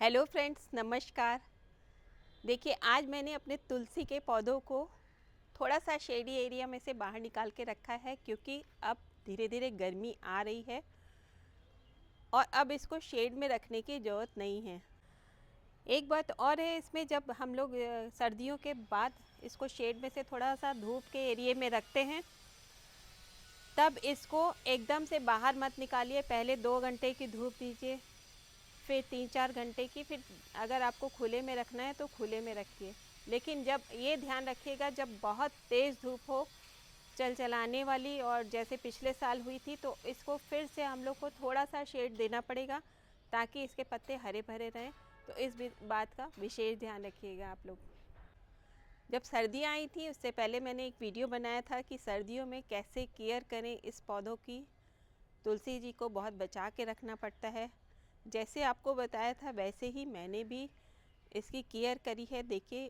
Hello friends, नमस्कार। देखिए, आज मैंने अपने तुलसी के पौधों को थोड़ा सा शेडी एरिया में से बाहर निकाल के रखा है, क्योंकि अब धीरे धीरे गर्मी आ रही है और अब इसको शेड में रखने की ज़रूरत नहीं है। एक बात और है इसमें, जब हम लोग सर्दियों के बाद इसको शेड में से थोड़ा सा धूप के एरिया में रखते हैं, तब इसको एकदम से बाहर मत निकालिए। पहले 2 घंटे की धूप दीजिए, फिर 3-4 घंटे की, फिर अगर आपको खुले में रखना है तो खुले में रखिए। लेकिन जब ये ध्यान रखिएगा, जब बहुत तेज़ धूप हो चलाने वाली, और जैसे पिछले साल हुई थी, तो इसको फिर से हम लोग को थोड़ा सा शेड देना पड़ेगा ताकि इसके पत्ते हरे भरे रहें। तो इस बात का विशेष ध्यान रखिएगा आप लोग। जब सर्दियाँ आई थी, उससे पहले मैंने एक वीडियो बनाया था कि सर्दियों में कैसे केयर करें इस पौधों की। तुलसी जी को बहुत बचा के रखना पड़ता है। जैसे आपको बताया था वैसे ही मैंने भी इसकी केयर करी है। देखिए,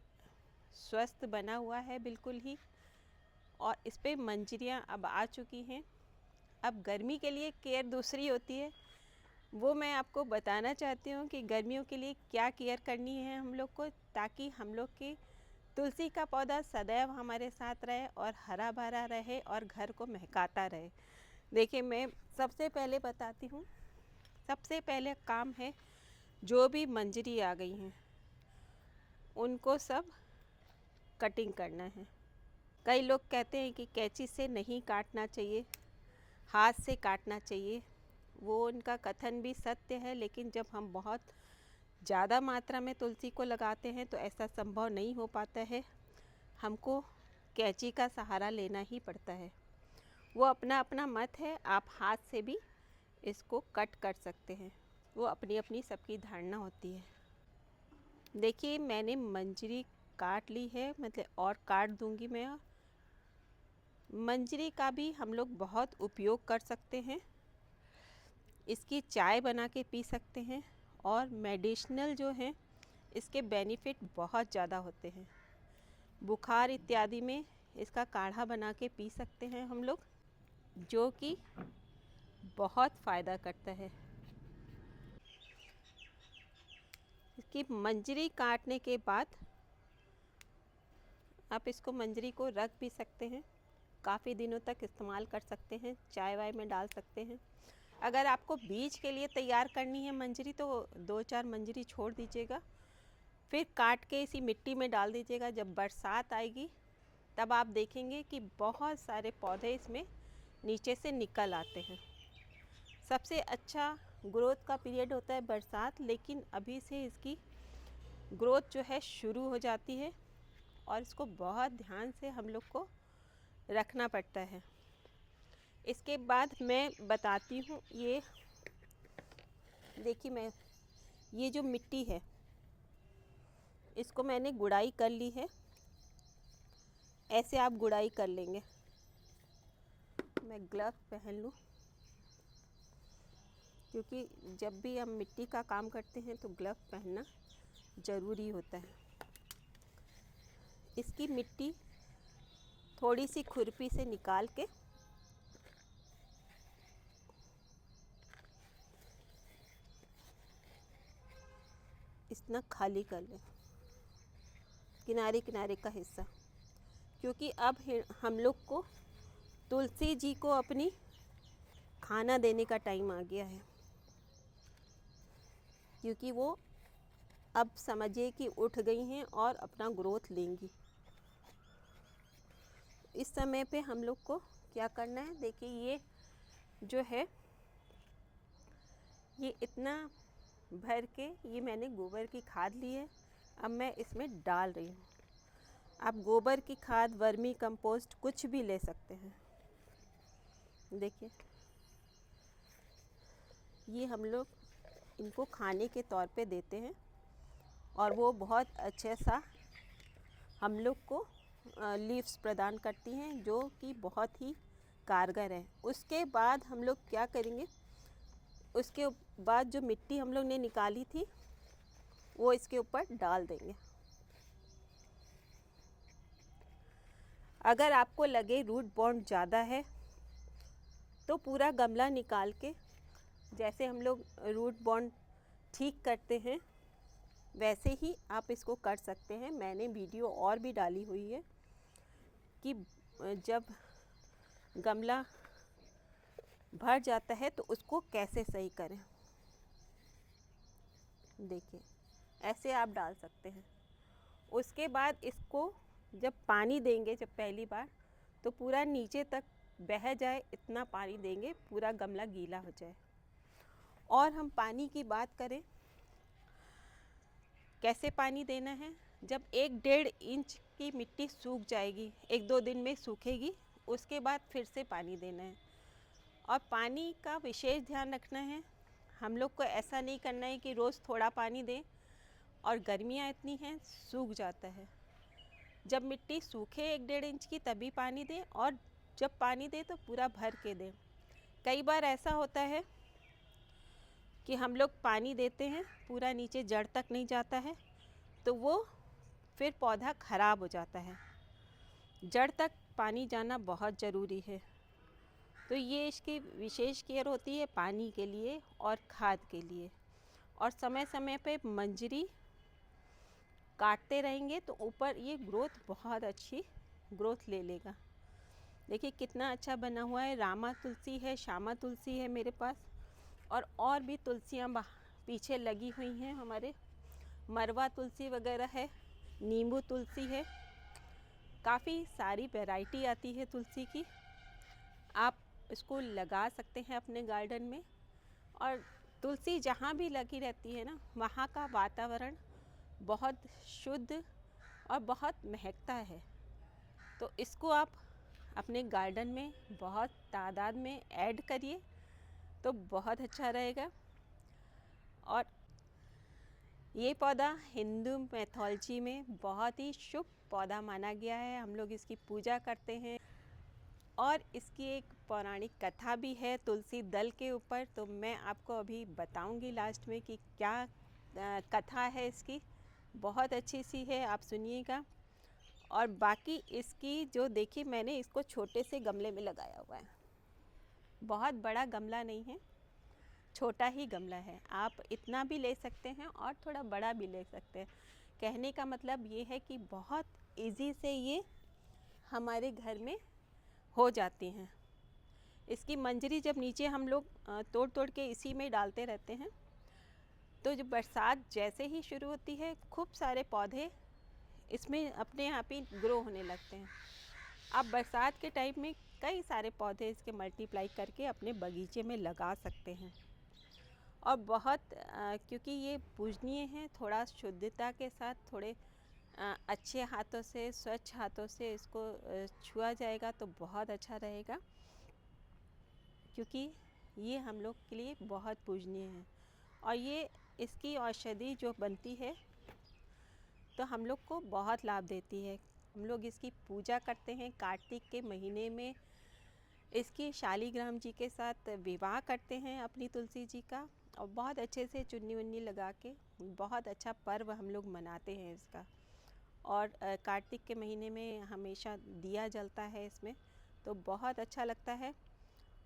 स्वस्थ बना हुआ है बिल्कुल ही, और इस पर मंजरियाँ अब आ चुकी हैं। अब गर्मी के लिए केयर दूसरी होती है, वो मैं आपको बताना चाहती हूँ कि गर्मियों के लिए क्या केयर करनी है हम लोग को, ताकि हम लोग की तुलसी का पौधा सदैव हमारे साथ रहे और हरा भरा रहे और घर को महकाता रहे। देखिए, मैं सबसे पहले बताती हूँ। सबसे पहले काम है, जो भी मंजरी आ गई हैं उनको सब कटिंग करना है। कई लोग कहते हैं कि कैंची से नहीं काटना चाहिए, हाथ से काटना चाहिए। वो उनका कथन भी सत्य है, लेकिन जब हम बहुत ज़्यादा मात्रा में तुलसी को लगाते हैं तो ऐसा संभव नहीं हो पाता है। हमको कैंची का सहारा लेना ही पड़ता है। वो अपना अपना मत है, आप हाथ से भी इसको कट कर सकते हैं। वो अपनी अपनी सबकी धारणा होती है। देखिए, मैंने मंजरी काट ली है, मतलब और काट दूंगी मैं। मंजरी का भी हम लोग बहुत उपयोग कर सकते हैं। इसकी चाय बना के पी सकते हैं, और मेडिसिनल जो हैं इसके बेनिफिट बहुत ज़्यादा होते हैं। बुखार इत्यादि में इसका काढ़ा बना के पी सकते हैं हम लोग, जो कि बहुत फ़ायदा करता है। इसकी मंजरी काटने के बाद आप इसको मंजरी को रख भी सकते हैं, काफ़ी दिनों तक इस्तेमाल कर सकते हैं, चाय वाय में डाल सकते हैं। अगर आपको बीज के लिए तैयार करनी है मंजरी, तो 2-4 मंजरी छोड़ दीजिएगा, फिर काट के इसी मिट्टी में डाल दीजिएगा। जब बरसात आएगी तब आप देखेंगे कि बहुत सारे पौधे इसमें नीचे से निकल आते हैं। सबसे अच्छा ग्रोथ का पीरियड होता है बरसात, लेकिन अभी से इसकी ग्रोथ जो है शुरू हो जाती है, और इसको बहुत ध्यान से हम लोग को रखना पड़ता है। इसके बाद मैं बताती हूँ, ये देखिए, मैं ये जो मिट्टी है इसको मैंने गुड़ाई कर ली है। ऐसे आप गुड़ाई कर लेंगे। मैं ग्लव पहन लूँ, क्योंकि जब भी हम मिट्टी का काम करते हैं तो ग्लव पहनना ज़रूरी होता है। इसकी मिट्टी थोड़ी सी खुरपी से निकाल के इतना खाली कर लें, किनारे किनारे का हिस्सा, क्योंकि अब हम लोग को तुलसी जी को अपनी खाना देने का टाइम आ गया है। क्योंकि वो अब समझिए कि उठ गई हैं और अपना ग्रोथ लेंगी। इस समय पे हम लोग को क्या करना है, देखिए, ये जो है ये इतना भर के, ये मैंने गोबर की खाद ली है, अब मैं इसमें डाल रही हूँ। आप गोबर की खाद, वर्मी कंपोस्ट कुछ भी ले सकते हैं। देखिए, ये हम लोग इनको खाने के तौर पे देते हैं, और वो बहुत अच्छे सा हम लोग को लीव्स प्रदान करती हैं, जो कि बहुत ही कारगर है। उसके बाद हम लोग क्या करेंगे, उसके बाद जो मिट्टी हम लोग ने निकाली थी वो इसके ऊपर डाल देंगे। अगर आपको लगे रूट बॉन्ड ज़्यादा है तो पूरा गमला निकाल के, जैसे हम लोग रूट बॉन्ड ठीक करते हैं वैसे ही आप इसको कर सकते हैं। मैंने वीडियो और भी डाली हुई है कि जब गमला भर जाता है तो उसको कैसे सही करें। देखिए, ऐसे आप डाल सकते हैं। उसके बाद इसको जब पानी देंगे, जब पहली बार, तो पूरा नीचे तक बह जाए इतना पानी देंगे, पूरा गमला गीला हो जाए। और हम पानी की बात करें, कैसे पानी देना है, जब 1-1.5 इंच की मिट्टी सूख जाएगी, 1-2 दिन में सूखेगी, उसके बाद फिर से पानी देना है। और पानी का विशेष ध्यान रखना है। हम लोग को ऐसा नहीं करना है कि रोज़ थोड़ा पानी दें, और गर्मियाँ इतनी हैं सूख जाता है। जब मिट्टी सूखे 1-1.5 इंच की तभी पानी दें, और जब पानी दें तो पूरा भर के दें। कई बार ऐसा होता है कि हम लोग पानी देते हैं, पूरा नीचे जड़ तक नहीं जाता है, तो वो फिर पौधा ख़राब हो जाता है। जड़ तक पानी जाना बहुत ज़रूरी है। तो ये इसकी विशेष केयर होती है पानी के लिए और खाद के लिए। और समय समय पे मंजरी काटते रहेंगे तो ऊपर ये ग्रोथ बहुत अच्छी ग्रोथ ले लेगा। देखिए कितना अच्छा बना हुआ है। रामा तुलसी है, श्यामा तुलसी है मेरे पास, और भी तुलसियाँ पीछे लगी हुई हैं हमारे। मरवा तुलसी वगैरह है, नींबू तुलसी है, काफ़ी सारी वैरायटी आती है तुलसी की। आप इसको लगा सकते हैं अपने गार्डन में। और तुलसी जहाँ भी लगी रहती है ना, वहाँ का वातावरण बहुत शुद्ध और बहुत महकता है। तो इसको आप अपने गार्डन में बहुत तादाद में ऐड करिए तो बहुत अच्छा रहेगा। और ये पौधा हिंदू मैथोलॉजी में बहुत ही शुभ पौधा माना गया है। हम लोग इसकी पूजा करते हैं, और इसकी एक पौराणिक कथा भी है तुलसी दल के ऊपर। तो मैं आपको अभी बताऊंगी लास्ट में कि क्या कथा है इसकी। बहुत अच्छी सी है, आप सुनिएगा। और बाकी इसकी जो, देखिए मैंने इसको छोटे से गमले में लगाया हुआ है, बहुत बड़ा गमला नहीं है, छोटा ही गमला है। आप इतना भी ले सकते हैं और थोड़ा बड़ा भी ले सकते हैं। कहने का मतलब ये है कि बहुत इजी से ये हमारे घर में हो जाती हैं। इसकी मंजरी जब नीचे हम लोग तोड़ तोड़ के इसी में डालते रहते हैं, तो जब बरसात जैसे ही शुरू होती है, खूब सारे पौधे इसमें अपने आप ही ग्रो होने लगते हैं। आप बरसात के टाइम में कई सारे पौधे इसके मल्टीप्लाई करके अपने बगीचे में लगा सकते हैं। और बहुत क्योंकि ये पूजनीय है, थोड़ा शुद्धता के साथ, थोड़े अच्छे हाथों से, स्वच्छ हाथों से इसको छुआ जाएगा तो बहुत अच्छा रहेगा, क्योंकि ये हम लोग के लिए बहुत पूजनीय है। और ये इसकी औषधि जो बनती है तो हम लोग को बहुत लाभ देती है। हम लोग इसकी पूजा करते हैं कार्तिक के महीने में। इसकी शालिग्राम जी के साथ विवाह करते हैं अपनी तुलसी जी का, और बहुत अच्छे से चुन्नी वुन्नी लगा के बहुत अच्छा पर्व हम लोग मनाते हैं इसका। और कार्तिक के महीने में हमेशा दिया जलता है इसमें, तो बहुत अच्छा लगता है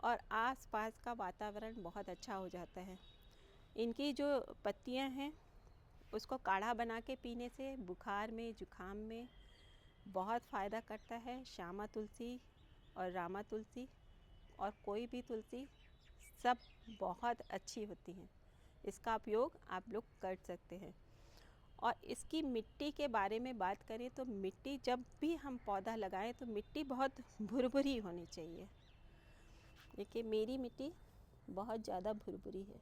और आसपास का वातावरण बहुत अच्छा हो जाता है। इनकी जो पत्तियां हैं उसको काढ़ा बना के पीने से बुखार में, जुखाम में बहुत फ़ायदा करता है। श्यामा तुलसी और रामा तुलसी और कोई भी तुलसी सब बहुत अच्छी होती हैं। इसका उपयोग आप लोग कर सकते हैं। और इसकी मिट्टी के बारे में बात करें तो मिट्टी जब भी हम पौधा लगाएं तो मिट्टी बहुत भुरभुरी होनी चाहिए। देखिए मेरी मिट्टी बहुत ज़्यादा भुरभुरी है।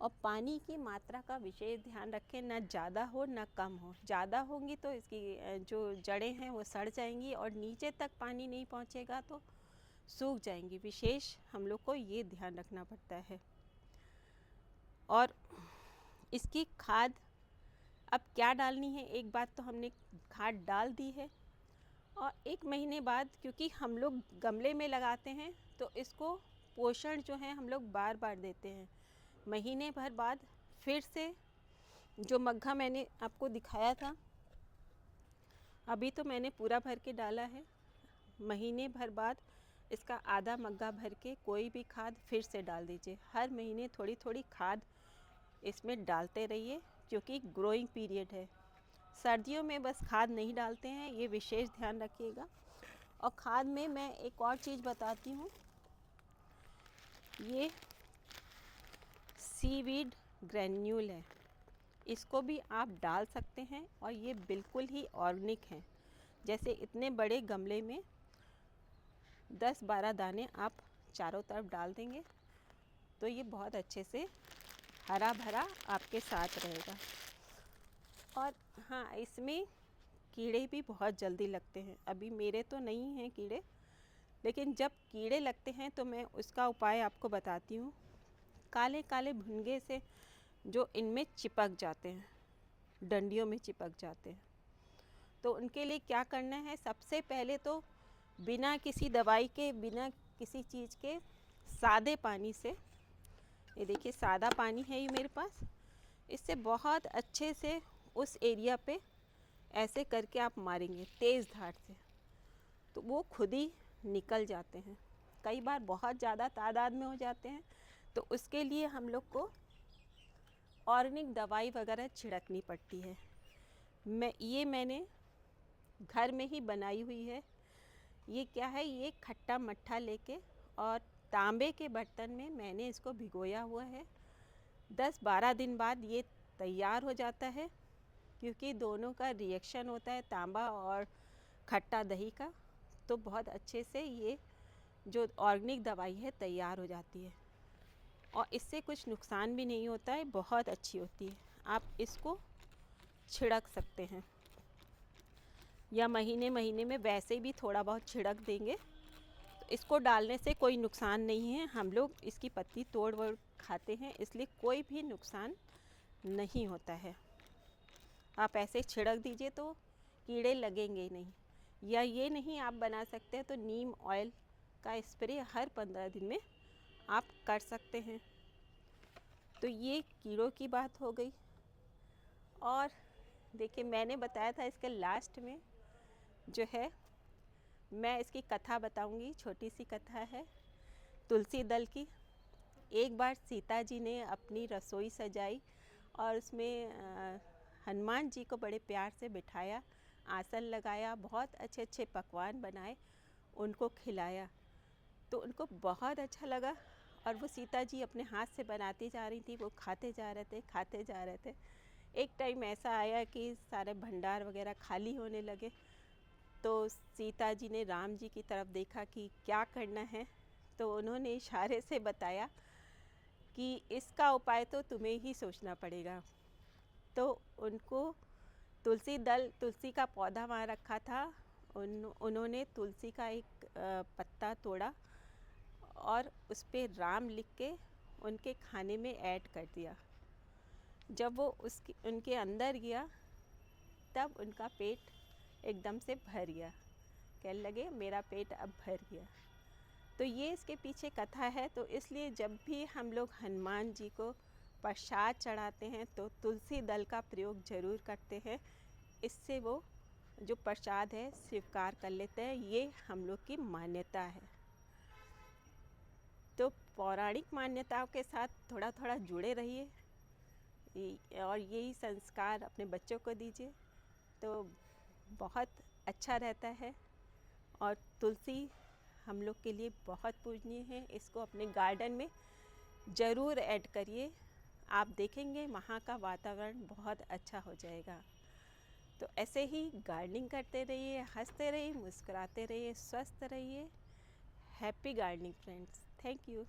और पानी की मात्रा का विशेष ध्यान रखें, ना ज़्यादा हो ना कम हो। ज़्यादा होंगी तो इसकी जो जड़ें हैं वो सड़ जाएंगी, और नीचे तक पानी नहीं पहुंचेगा तो सूख जाएंगी। विशेष हम लोग को ये ध्यान रखना पड़ता है। और इसकी खाद अब क्या डालनी है, एक बात तो हमने खाद डाल दी है, और 1 महीने बाद, क्योंकि हम लोग गमले में लगाते हैं तो इसको पोषण जो है हम लोग बार बार देते हैं। महीने भर बाद फिर से, जो मग्घा मैंने आपको दिखाया था, अभी तो मैंने पूरा भर के डाला है, महीने भर बाद इसका आधा मग्घा भर के कोई भी खाद फिर से डाल दीजिए। हर महीने थोड़ी थोड़ी खाद इसमें डालते रहिए, क्योंकि ग्रोइंग पीरियड है। सर्दियों में बस खाद नहीं डालते हैं, ये विशेष ध्यान रखिएगा। और खाद में मैं एक और चीज़ बताती हूँ, ये सीवीड ग्रैन्यूल है, इसको भी आप डाल सकते हैं और ये बिल्कुल ही ऑर्गेनिक है। जैसे इतने बड़े गमले में 10-12 दाने आप चारों तरफ डाल देंगे तो ये बहुत अच्छे से हरा भरा आपके साथ रहेगा। और हाँ, इसमें कीड़े भी बहुत जल्दी लगते हैं। अभी मेरे तो नहीं हैं कीड़े, लेकिन जब कीड़े लगते हैं तो मैं उसका उपाय आपको बताती हूँ। काले काले भुनगे से जो इनमें चिपक जाते हैं, डंडियों में चिपक जाते हैं, तो उनके लिए क्या करना है, सबसे पहले तो बिना किसी दवाई के, बिना किसी चीज़ के सादे पानी से, ये देखिए सादा पानी है ये मेरे पास, इससे बहुत अच्छे से उस एरिया पे ऐसे करके आप मारेंगे तेज़ धार से, तो वो खुद ही निकल जाते हैं। कई बार बहुत ज़्यादा तादाद में हो जाते हैं, तो उसके लिए हम लोग को ऑर्गेनिक दवाई वगैरह छिड़कनी पड़ती है। मैंने घर में ही बनाई हुई है। ये क्या है, ये खट्टा मट्ठा लेके और तांबे के बर्तन में मैंने इसको भिगोया हुआ है। 10-12 दिन बाद ये तैयार हो जाता है, क्योंकि दोनों का रिएक्शन होता है, तांबा और खट्टा दही का, तो बहुत अच्छे से ये जो ऑर्गेनिक दवाई है तैयार हो जाती है और इससे कुछ नुकसान भी नहीं होता है, बहुत अच्छी होती है। आप इसको छिड़क सकते हैं या महीने महीने में वैसे भी थोड़ा बहुत छिड़क देंगे, तो इसको डालने से कोई नुकसान नहीं है। हम लोग इसकी पत्ती तोड़ वोड़ खाते हैं, इसलिए कोई भी नुकसान नहीं होता है। आप ऐसे छिड़क दीजिए तो कीड़े लगेंगे ही नहीं। या ये नहीं आप बना सकते हैं तो नीम ऑयल का स्प्रे हर 15 दिन में आप कर सकते हैं। तो ये कीड़ों की बात हो गई। और देखिए, मैंने बताया था इसके लास्ट में जो है मैं इसकी कथा बताऊंगी। छोटी सी कथा है तुलसी दल की। एक बार सीता जी ने अपनी रसोई सजाई और उसमें हनुमान जी को बड़े प्यार से बिठाया, आसन लगाया, बहुत अच्छे अच्छे पकवान बनाए, उनको खिलाया, तो उनको बहुत अच्छा लगा। और वो सीता जी अपने हाथ से बनाती जा रही थी, वो खाते जा रहे थे। एक टाइम ऐसा आया कि सारे भंडार वगैरह खाली होने लगे, तो सीता जी ने राम जी की तरफ देखा कि क्या करना है, तो उन्होंने इशारे से बताया कि इसका उपाय तो तुम्हें ही सोचना पड़ेगा। तो उनको तुलसी का पौधा वहाँ रखा था, उन्होंने तुलसी का एक पत्ता तोड़ा और उस पर राम लिख के उनके खाने में ऐड कर दिया। जब वो उनके अंदर गया तब उनका पेट एकदम से भर गया, कहने लगे मेरा पेट अब भर गया। तो ये इसके पीछे कथा है। तो इसलिए जब भी हम लोग हनुमान जी को प्रसाद चढ़ाते हैं तो तुलसी दल का प्रयोग ज़रूर करते हैं, इससे वो जो प्रसाद है स्वीकार कर लेते हैं। ये हम लोग की मान्यता है। तो पौराणिक मान्यताओं के साथ थोड़ा थोड़ा जुड़े रहिए और यही संस्कार अपने बच्चों को दीजिए, तो बहुत अच्छा रहता है। और तुलसी हम लोग के लिए बहुत पूजनीय है, इसको अपने गार्डन में ज़रूर ऐड करिए, आप देखेंगे वहाँ का वातावरण बहुत अच्छा हो जाएगा। तो ऐसे ही गार्डनिंग करते रहिए, हंसते रहिए, मुस्कुराते रहिए, स्वस्थ रहिए। Happy gardening friends, thank you.